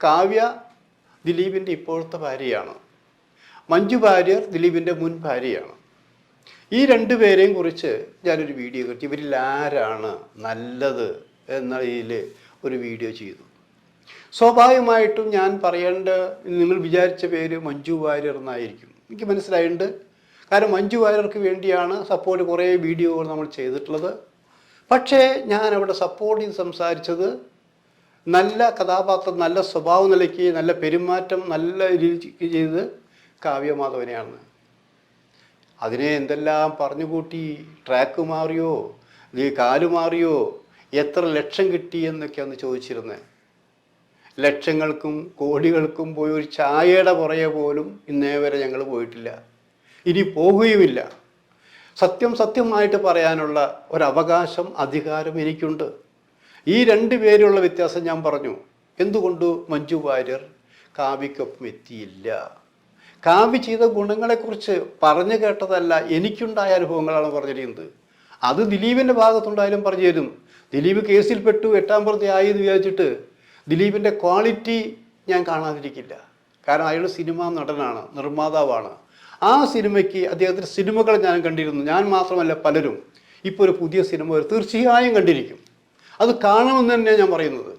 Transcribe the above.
കാവ്യ ദിലീപിൻ്റെ ഇപ്പോഴത്തെ ഭാര്യയാണ്. മഞ്ജു വാര്യർ ദിലീപിൻ്റെ മുൻ ഭാര്യയാണ്. ഈ രണ്ടുപേരെയും കുറിച്ച് ഞാനൊരു വീഡിയോ കിട്ടി. ഇവരിൽ ആരാണ് നല്ലത് എന്നതിൽ ഒരു വീഡിയോ ചെയ്തു. സ്വാഭാവികമായിട്ടും ഞാൻ പറയേണ്ട, നിങ്ങൾ വിചാരിച്ച പേര് മഞ്ജു വാര്യർ എന്നായിരിക്കും. എനിക്ക് മനസ്സിലായിട്ടുണ്ട്. കാരണം മഞ്ജു വാര്യർക്ക് വേണ്ടിയാണ് സപ്പോർട്ട് കുറേ വീഡിയോകൾ നമ്മൾ ചെയ്തിട്ടുള്ളത്. പക്ഷേ ഞാൻ അവിടെ സപ്പോർട്ട് ചെയ്ത് സംസാരിച്ചത് നല്ല കഥാപാത്രം, നല്ല സ്വഭാവ നിലയ്ക്ക്, നല്ല പെരുമാറ്റം, നല്ല രീതിക്ക് ചെയ്ത് കാവ്യമാധവനെയാണ്. അതിനെ എന്തെല്ലാം പറഞ്ഞുകൂട്ടി, ട്രാക്ക് മാറിയോ, കാല് മാറിയോ, എത്ര ലക്ഷം കിട്ടി എന്നൊക്കെയാണ് ചോദിച്ചിരുന്നത്. ലക്ഷങ്ങൾക്കും കോടികൾക്കും പോയി ഒരു ചായയുടെ പുറകെ പോലും ഇന്നേ വരെ ഞങ്ങൾ പോയിട്ടില്ല, ഇനി പോകുകയുമില്ല. സത്യമായിട്ട് പറയാനുള്ള ഒരവകാശം, അധികാരം എനിക്കുണ്ട്. ഈ രണ്ടു പേരുള്ള വ്യത്യാസം ഞാൻ പറഞ്ഞു. എന്തുകൊണ്ട് മഞ്ജു വാര്യർ കാവ്യക്കൊപ്പം എത്തിയില്ല? കാവ്യ ചെയ്ത ഗുണങ്ങളെക്കുറിച്ച് പറഞ്ഞു കേട്ടതല്ല, എനിക്കുണ്ടായ അനുഭവങ്ങളാണ് പറഞ്ഞിരിക്കുന്നത്. അത് ദിലീപിൻ്റെ ഭാഗത്തുണ്ടായാലും പറഞ്ഞു തരും. ദിലീപ് കേസിൽപ്പെട്ടു, 8-ാം പ്രതി ആയി എന്ന് വിചാരിച്ചിട്ട് ദിലീപിൻ്റെ ക്വാളിറ്റി ഞാൻ കാണാതിരിക്കില്ല. കാരണം അയാൾ സിനിമാ നടനാണ്, നിർമ്മാതാവാണ്. ആ സിനിമയ്ക്ക്, അദ്ദേഹത്തിൻ്റെ സിനിമകൾ ഞാൻ കണ്ടിരുന്നു. ഞാൻ മാത്രമല്ല, പലരും. ഇപ്പോൾ ഒരു പുതിയ സിനിമ തീർച്ചയായും കണ്ടിരിക്കും. അത് കാണണമെന്ന് തന്നെ ഞാൻ പറയുന്നത്.